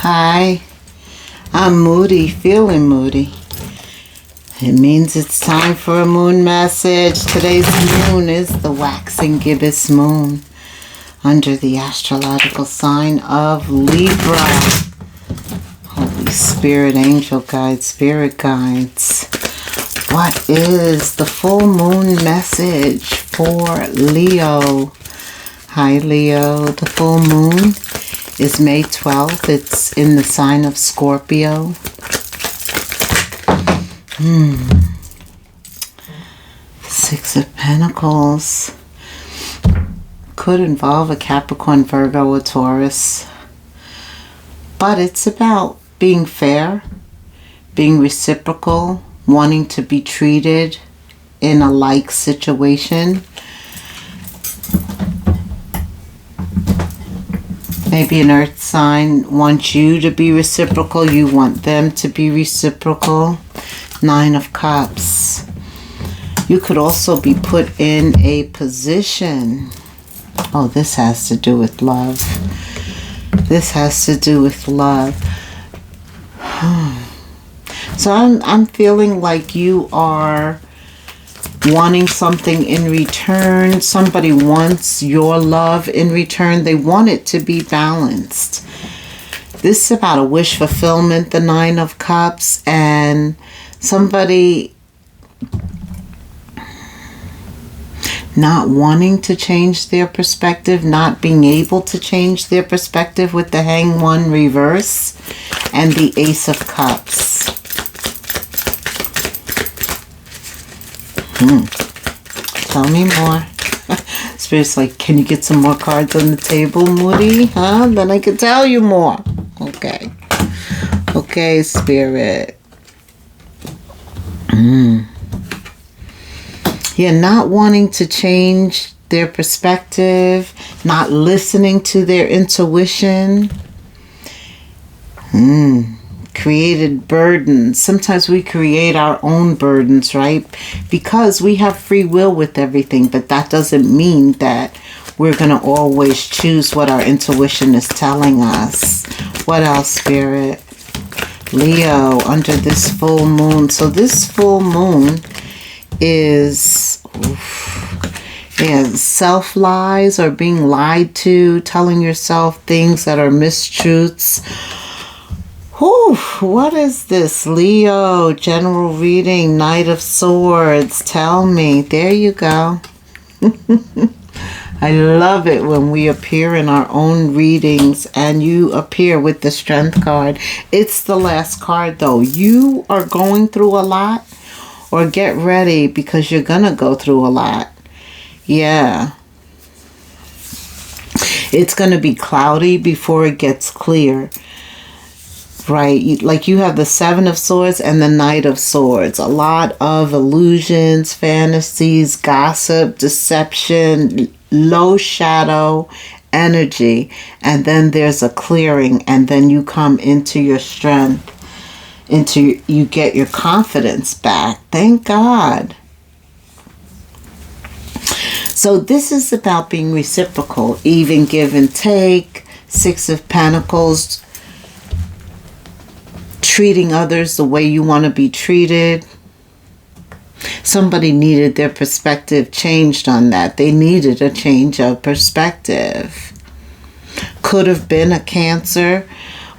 Hi, I'm Moody, feeling moody. It means it's time for a moon message. Today's moon is the waxing gibbous moon under the astrological sign of Libra. Holy Spirit, angel guides, spirit guides. What is the full moon message for Leo? Hi Leo, the full moon is May 12th. It's in the sign of Scorpio. Six of Pentacles. Could involve a Capricorn, Virgo, or Taurus. But it's about being fair, being reciprocal, wanting to be treated in a like situation. Maybe an earth sign wants you to be reciprocal. You want them to be reciprocal. Nine of Cups. You could also be put in a position. Oh, this has to do with love. This has to do with love. So I'm feeling like you are wanting something in return. Somebody wants your love in return. They want it to be balanced. This is about a wish fulfillment, the Nine of Cups, and somebody not wanting to change their perspective, not being able to change their perspective with the Hanged One reverse and the Ace of Cups. Tell me more. Spirit's like, can you get some more cards on the table, Moody? Huh? Then I can tell you more. Okay. Okay, Spirit. Yeah, not wanting to change their perspective, not listening to their intuition. Created burdens. Sometimes we create our own burdens, right? Because we have free will with everything, but that doesn't mean that we're going to always choose what our intuition is telling us. What else, Spirit? Leo, under this full moon. So this full moon is self-lies or being lied to, telling yourself things that are mistruths. Whew, what is this? Leo, general reading, Knight of Swords. Tell me. There you go. I love it when we appear in our own readings and you appear with the Strength card. It's the last card though. You are going through a lot, or get ready because you're going to go through a lot. Yeah. It's going to be cloudy before it gets clear. Right, like you have the Seven of Swords and the Knight of Swords. A lot of illusions, fantasies, gossip, deception, low shadow energy. And then there's a clearing, and then you come into your strength, you get your confidence back. Thank God. So this is about being reciprocal, even give and take. Six of Pentacles. Treating others the way you want to be treated. Somebody needed their perspective changed on that. They needed a change of perspective. Could have been a Cancer,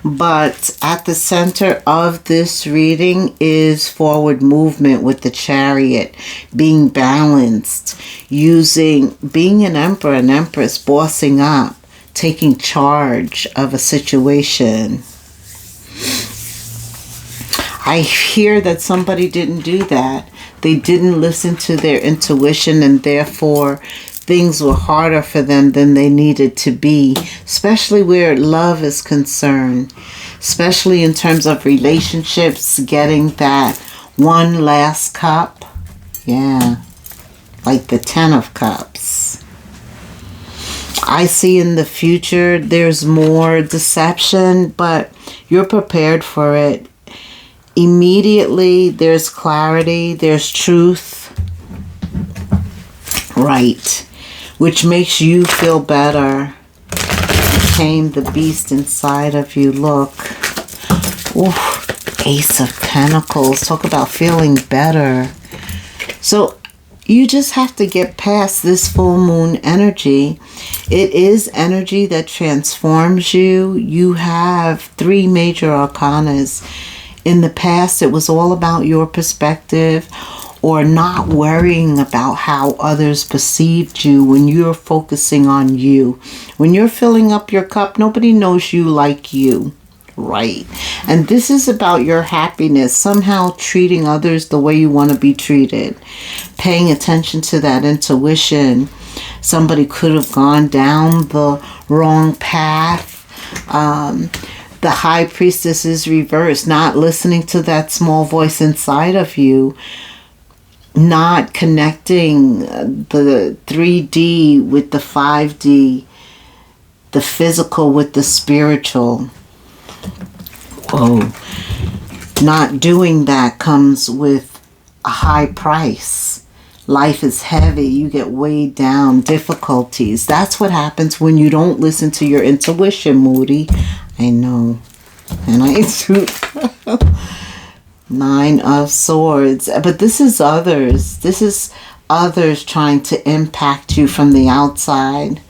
but at the center of this reading is forward movement with the Chariot, being balanced, being an emperor, an empress, bossing up, taking charge of a situation. I hear that somebody didn't do that. They didn't listen to their intuition, and therefore things were harder for them than they needed to be, especially where love is concerned, especially in terms of relationships, getting that one last cup. Yeah, like the Ten of Cups. I see in the future there's more deception, but you're prepared for it. Immediately, there's clarity, there's truth, right, which makes you feel better. Tame the beast inside of you. Look. Ooh, Ace of Pentacles. Talk about feeling better. So you just have to get past this full moon energy. It is energy that transforms you. You have 3 major arcanas. In the past, it was all about your perspective or not worrying about how others perceived you when you're focusing on you. When you're filling up your cup, nobody knows you like you. Right. And this is about your happiness, somehow treating others the way you want to be treated, paying attention to that intuition. Somebody could have gone down the wrong path. The High Priestess is reversed, not listening to that small voice inside of you, not connecting the 3D with the 5D, the physical with the spiritual. Whoa. Not doing that comes with a high price. Life is heavy. You get weighed down. Difficulties. That's what happens when you don't listen to your intuition, Moody. I know. And I do. 9 of Swords. But this is others. This is others trying to impact you from the outside.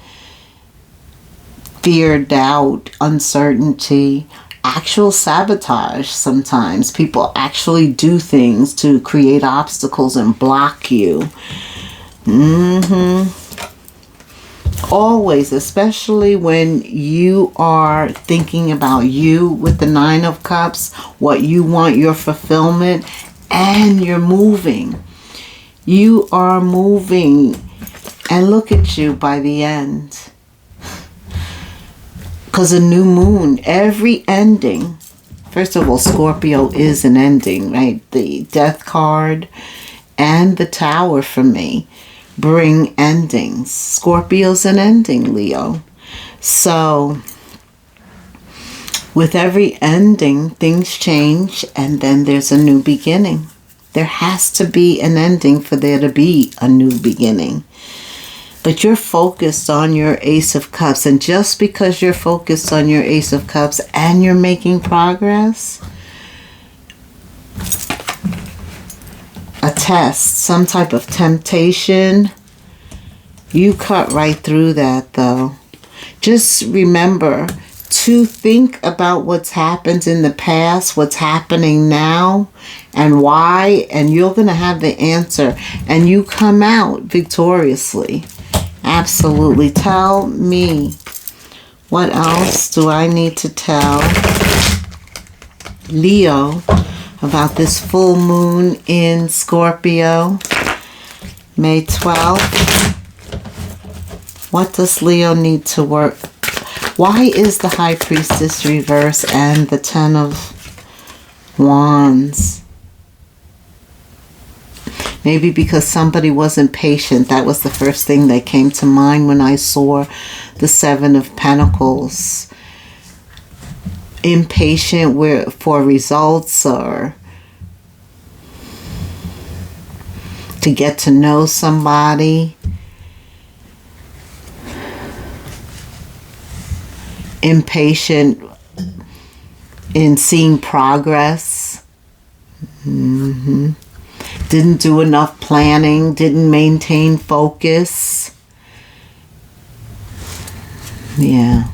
Fear, doubt, uncertainty. Actual sabotage sometimes. People actually do things to create obstacles and block you. Always, especially when you are thinking about you with the 9 of Cups, what you want, your fulfillment, and you're moving. You are moving. And look at you by the end. Because a new moon, every ending, first of all, Scorpio is an ending, right? The Death card and the Tower for me bring endings. Scorpio's an ending, Leo. So with every ending, things change and then there's a new beginning. There has to be an ending for there to be a new beginning. But you're focused on your Ace of Cups. And just because you're focused on your Ace of Cups and you're making progress, a test, some type of temptation, you cut right through that though. Just remember to think about what's happened in the past, what's happening now, and why. And you're going to have the answer. And you come out victoriously. Absolutely. Tell me, what else do I need to tell Leo about this full moon in Scorpio, May 12th? What does Leo need to work? Why is the High Priestess reverse and the 10 of Wands? Maybe because somebody wasn't patient. That was the first thing that came to mind when I saw the 7 of Pentacles. Impatient for results or to get to know somebody. Impatient in seeing progress. Didn't do enough planning, didn't maintain focus. Yeah.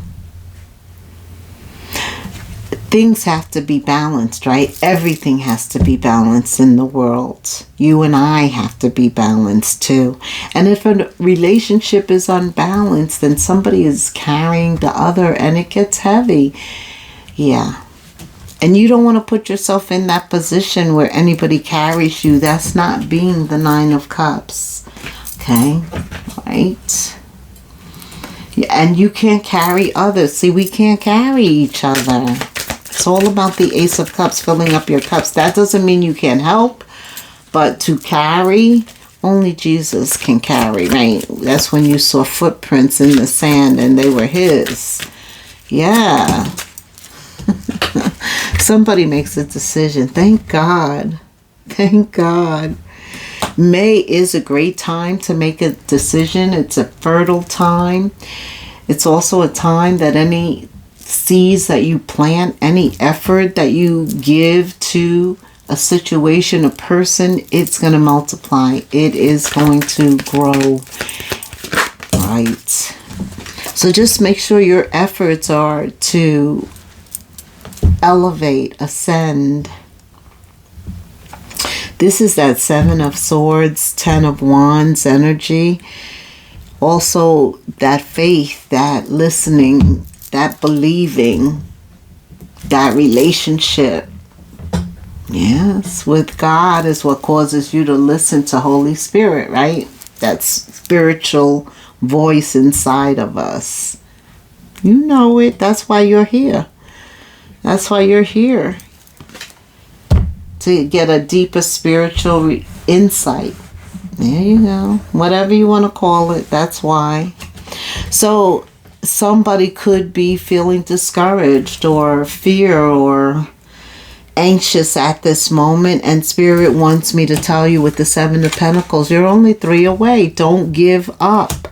Things have to be balanced, right? Everything has to be balanced in the world. You and I have to be balanced too. And if a relationship is unbalanced, then somebody is carrying the other and it gets heavy. Yeah. And you don't want to put yourself in that position where anybody carries you. That's not being the 9 of Cups. Okay? Right? Yeah, and you can't carry others. See, we can't carry each other. It's all about the Ace of Cups, filling up your cups. That doesn't mean you can't help. But to carry, only Jesus can carry, right? That's when you saw footprints in the sand and they were his. Yeah. Somebody makes a decision. Thank God. Thank God. May is a great time to make a decision. It's a fertile time. It's also a time that any seeds that you plant, any effort that you give to a situation, a person, it's going to multiply. It is going to grow. Right. So just make sure your efforts are to elevate, ascend. This is that 7 of Swords, 10 of Wands energy. Also that faith, that listening, that believing, that relationship. Yes, with God is what causes you to listen to Holy Spirit, right? That spiritual voice inside of us. You know it. That's why you're here. That's why you're here. To get a deeper spiritual insight. There you go. Whatever you want to call it, that's why. So somebody could be feeling discouraged or fear or anxious at this moment, and Spirit wants me to tell you with the 7 of Pentacles, you're only 3 away. Don't give up.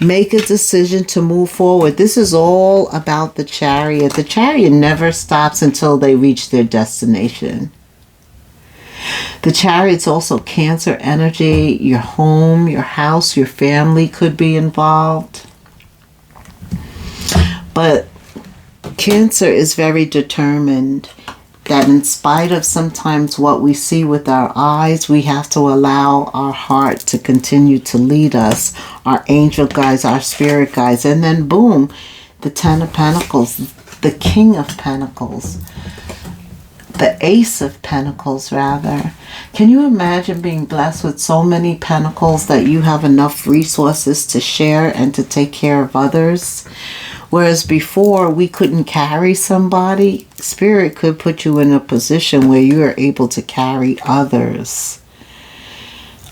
Make a decision to move forward. This is all about the Chariot. The Chariot never stops until they reach their destination. The Chariot's also Cancer energy. Your home, your house, your family could be involved. But Cancer is very determined that in spite of sometimes what we see with our eyes, we have to allow our heart to continue to lead us, our angel guides, our spirit guides. And then boom, the 10 of Pentacles, the King of Pentacles, the Ace of Pentacles rather. Can you imagine being blessed with so many pentacles that you have enough resources to share and to take care of others? Whereas before we couldn't carry somebody, Spirit could put you in a position where you are able to carry others.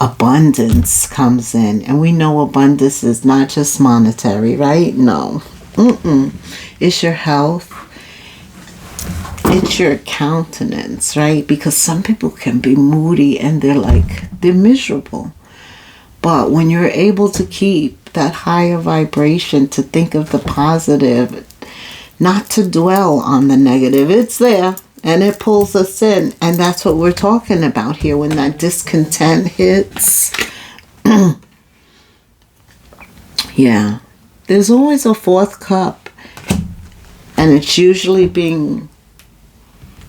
Abundance comes in, and we know abundance is not just monetary, right? No. It's your health. It's your countenance, right? Because some people can be moody and they're miserable. But when you're able to keep that higher vibration, to think of the positive, not to dwell on the negative, it's there and it pulls us in. And that's what we're talking about here when that discontent hits. Yeah. There's always a 4th cup, and it's usually being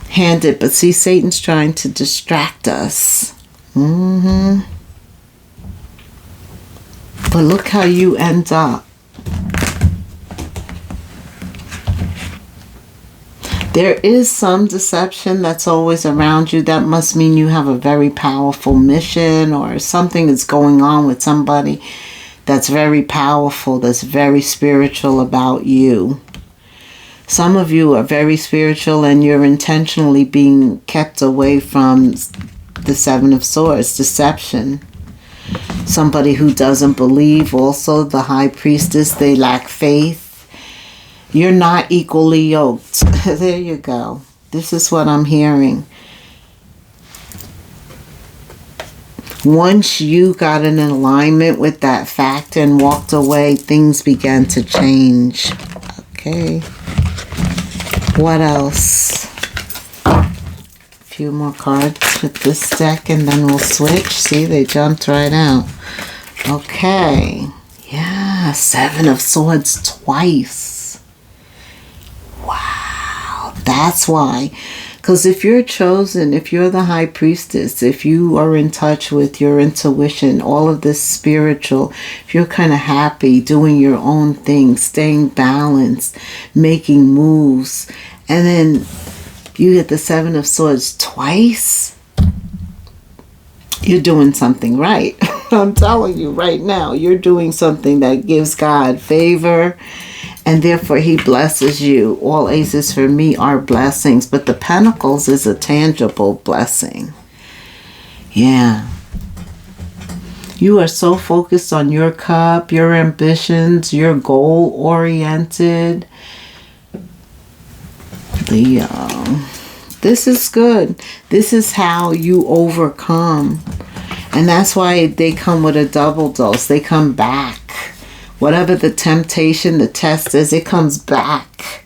handed, but see, Satan's trying to distract us. But look how you end up. There is some deception that's always around you. That must mean you have a very powerful mission, or something is going on with somebody that's very powerful, that's very spiritual about you. Some of you are very spiritual and you're intentionally being kept away from the 7 of Swords, deception. Somebody who doesn't believe, also the High Priestess, they lack faith. You're not equally yoked. There you go. This is what I'm hearing. Once you got in alignment with that fact and walked away, things began to change. Okay. What else? A few more cards with this deck and then we'll switch. See, they jumped right out. Okay. Yeah, 7 of Swords twice. Wow. That's why. Because if you're chosen, if you're the High Priestess, if you are in touch with your intuition, all of this spiritual, if you're kind of happy doing your own thing, staying balanced, making moves, and then you get the 7 of Swords twice, you're doing something right. I'm telling you right now, you're doing something that gives God favor, and therefore he blesses you. All aces for me are blessings, but the Pentacles is a tangible blessing. Yeah. You are so focused on your cup, your ambitions, you're goal-oriented. Leo. This is good. This is how you overcome. And that's why they come with a double dose. They come back. Whatever the temptation, the test is, it comes back.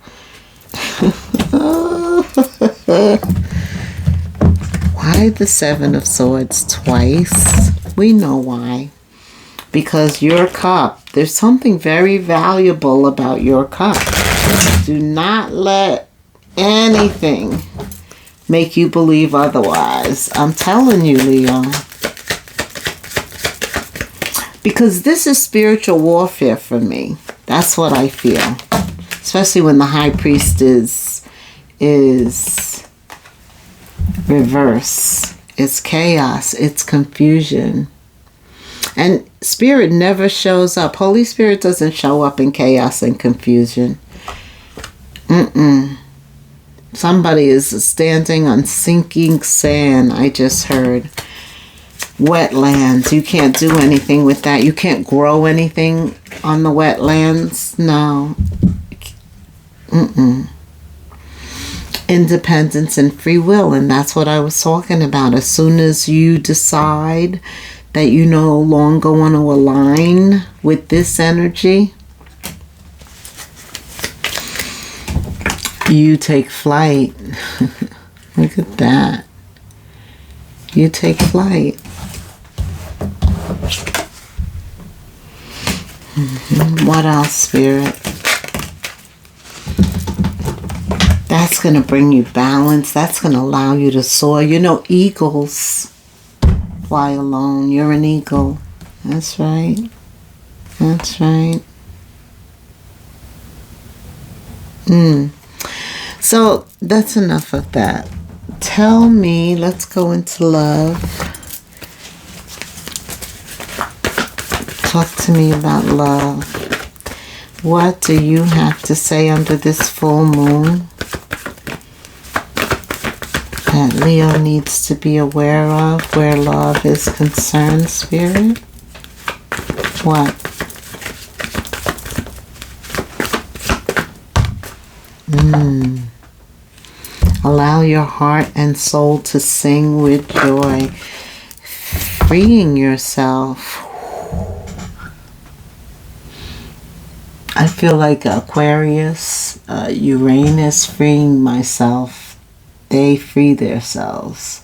Why the Seven of Swords twice? We know why. Because your cup, there's something very valuable about your cup. Do not let anything make you believe otherwise. I'm telling you, Leo. Because this is spiritual warfare for me. That's what I feel. Especially when the high priest is reverse. It's chaos. It's confusion. And Spirit never shows up. Holy Spirit doesn't show up in chaos and confusion. Somebody is standing on sinking sand, I just heard. Wetlands. You can't do anything with that. You can't grow anything on the wetlands. No. Independence and free will. And that's what I was talking about. As soon as you decide that you no longer want to align with this energy, you take flight. Look at that. You take flight. What else, Spirit? That's going to bring you balance. That's going to allow you to soar. You know, eagles fly alone. You're an eagle. That's right. That's right. So that's enough of that. Tell me, let's go into love. Talk to me about love. What do you have to say under this full moon that Leo needs to be aware of where love is concerned, Spirit? What? Allow your heart and soul to sing with joy. Freeing yourself. I feel like Aquarius, Uranus freeing myself. They free themselves.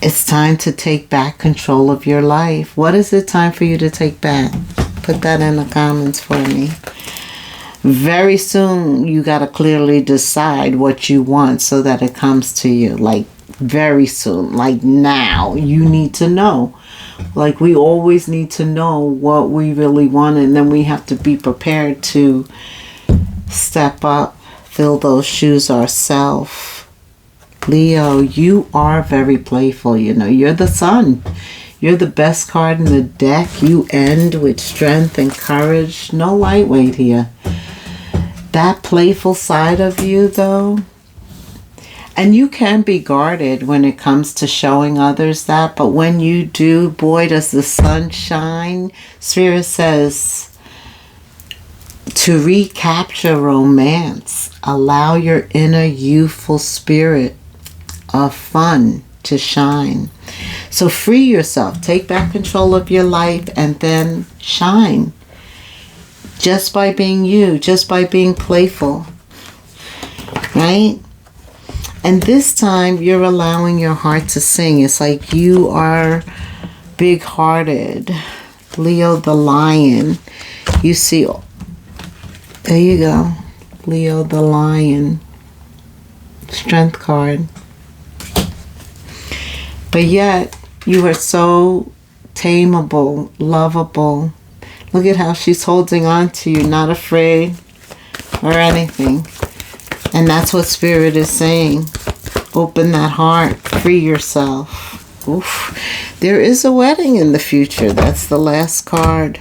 It's time to take back control of your life. What is it time for you to take back? Put that in the comments for me. Very soon, you got to clearly decide what you want so that it comes to you. Like, very soon. Like, now. You need to know. Like, we always need to know what we really want. And then we have to be prepared to step up, fill those shoes ourselves. Leo, you are very playful. You know, you're the sun. You're the best card in the deck. You end with strength and courage. No lightweight here. That playful side of you, though, and you can be guarded when it comes to showing others that, but when you do, boy, does the sun shine. Spirit says to recapture romance, allow your inner youthful spirit of fun to shine. So free yourself, take back control of your life, and then shine. Just by being you, just by being playful, right? And this time, you're allowing your heart to sing. It's like you are big-hearted. Leo the lion. You see, there you go. Leo the lion. Strength card. But yet, you are so tameable, lovable. Look at how she's holding on to you, not afraid or anything. And that's what Spirit is saying. Open that heart. Free yourself. Oof. There is a wedding in the future. That's the last card.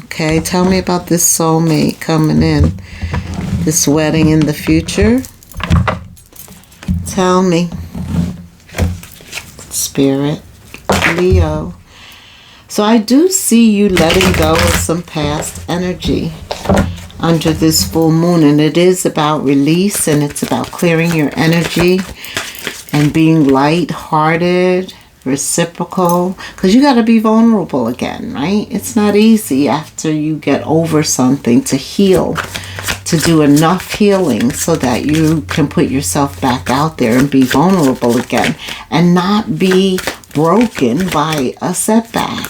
Okay, tell me about this soulmate coming in. This wedding in the future. Tell me. Spirit. Leo. So I do see you letting go of some past energy under this full moon. And it is about release, and it's about clearing your energy and being light-hearted, reciprocal. Because you got to be vulnerable again, right? It's not easy after you get over something to heal to do enough healing so that you can put yourself back out there and be vulnerable again and not be broken by a setback.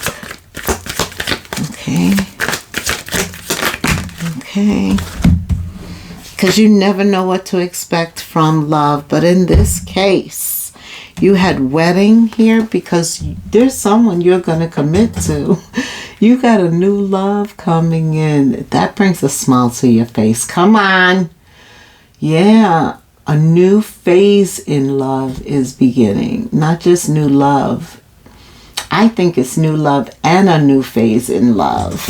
Okay. Okay. Because you never know what to expect from love. But in this case, you had wedding here because there's someone you're going to commit to. You got a new love coming in. That brings a smile to your face. Come on. Yeah. A new phase in love is beginning. Not just new love. I think it's new love and a new phase in love.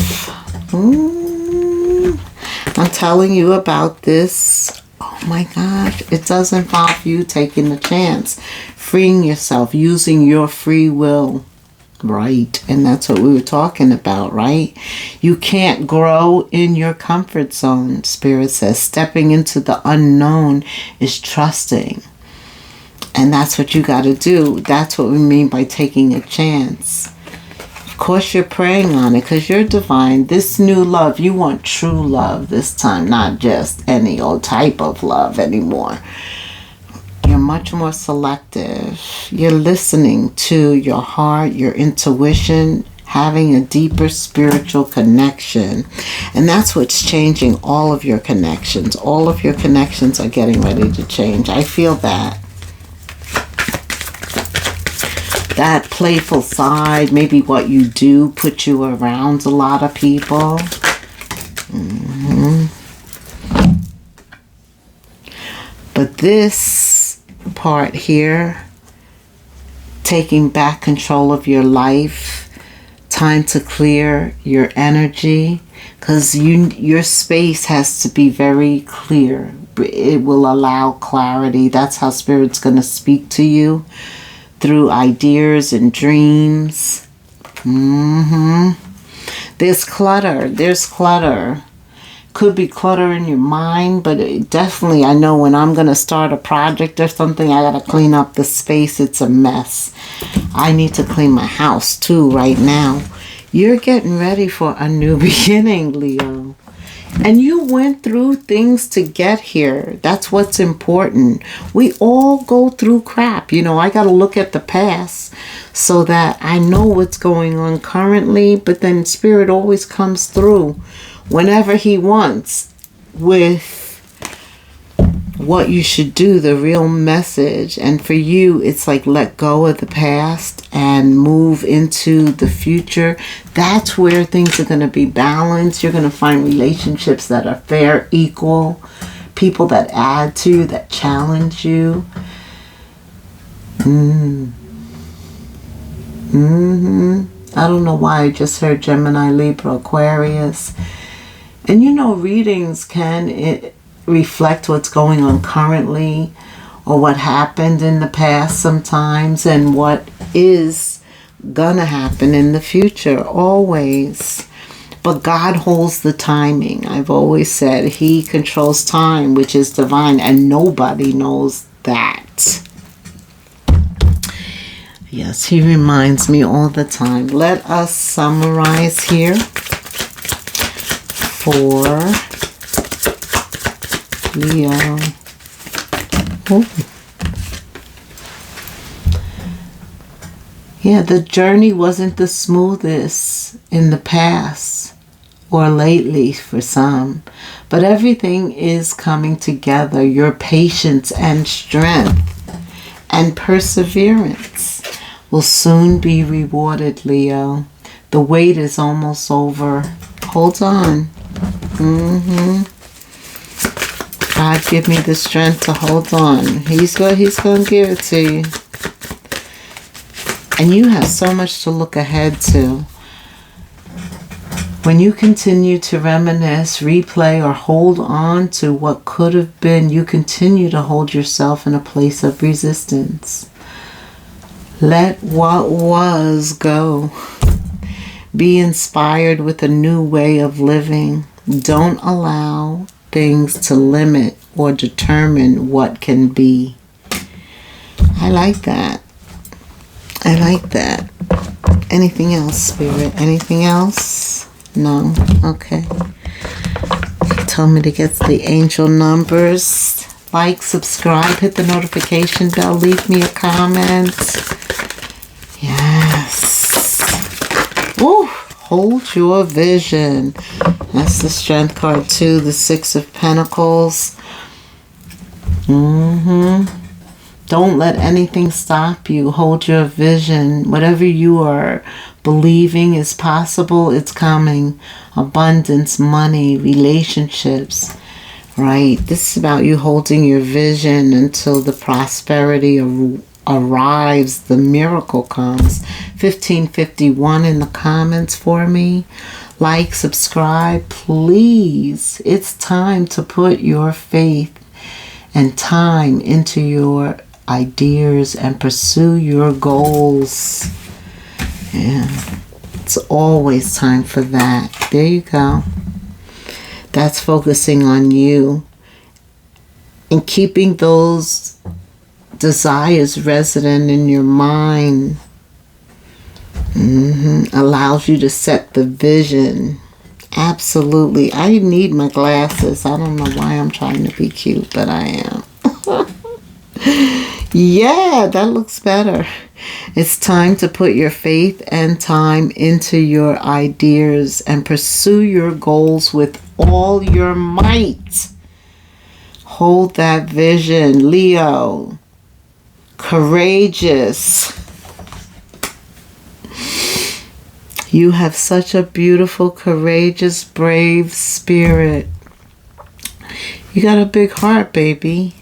I'm telling you about this. Oh my gosh. It does involve you taking the chance. Freeing yourself. Using your free will. Right. And that's what we were talking about, right? You can't grow in your comfort zone, Spirit says. Stepping into the unknown is trusting. And that's what you got to do. That's what we mean by taking a chance. Of course, you're praying on it because you're divine. This new love, you want true love this time, not just any old type of love anymore. You're much more selective. You're listening to your heart, your intuition, having a deeper spiritual connection. And that's what's changing all of your connections. All of your connections are getting ready to change. I feel that. That playful side, maybe what you do, put you around a lot of people. But this part here, taking back control of your life, time to clear your energy, because your space has to be very clear. It will allow clarity. That's how Spirit's going to speak to you. Through ideas and dreams. There's clutter. There's clutter. Could be clutter in your mind, but definitely I know when I'm going to start a project or something, I got to clean up the space. It's a mess. I need to clean my house too right now. You're getting ready for a new beginning, Leo. And you went through things to get here. That's what's important. We all go through crap. You know, I got to look at the past so that I know what's going on currently. But then Spirit always comes through whenever he wants with what you should do, the real message. And for you, it's like let go of the past and move into the future. That's where things are going to be balanced. You're going to find relationships that are fair, equal, people that add to you, that challenge you. I don't know why I just heard Gemini, Libra, Aquarius. And you know, readings can reflect what's going on currently or what happened in the past sometimes and what is gonna happen in the future, always. But God holds the timing. I've always said he controls time, which is divine, and nobody knows that. Yes, he reminds me all the time. Let us summarize here for Leo. Ooh. Yeah, the journey wasn't the smoothest in the past or lately for some, but everything is coming together. Your patience and strength and perseverance will soon be rewarded, Leo. The wait is almost over. Hold on. God, give me the strength to hold on. He's going to give it to you. And you have so much to look ahead to. When you continue to reminisce, replay, or hold on to what could have been, you continue to hold yourself in a place of resistance. Let what was go. Be inspired with a new way of living. Don't allow things to limit or determine what can be. I like that. I like that. Anything else, Spirit? Anything else? No? Okay. Tell me to get the angel numbers. Like, subscribe, hit the notification bell, leave me a comment. Yes. Woo! Hold your vision. That's the strength card too. The Six of Pentacles. Don't let anything stop you. Hold your vision. Whatever you are believing is possible, it's coming. Abundance, money, relationships. Right? This is about you holding your vision until the prosperity arrives, the miracle comes. 1551 in the comments for me. Like, subscribe, please. It's time to put your faith and time into your ideas and pursue your goals. Yeah, it's always time for that. There you go. That's focusing on you and keeping those desires resident in your mind. Allows you to set the vision. Absolutely. I need my glasses. I don't know why I'm trying to be cute, but I am. Yeah, that looks better. It's time to put your faith and time into your ideas and pursue your goals with all your might. Hold that vision, Leo. Courageous. You have such a beautiful, courageous, brave spirit. You got a big heart, baby.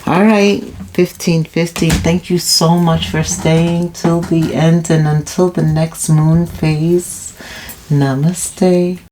All right, 1550. Thank you so much for staying till the end and until the next moon phase. Namaste.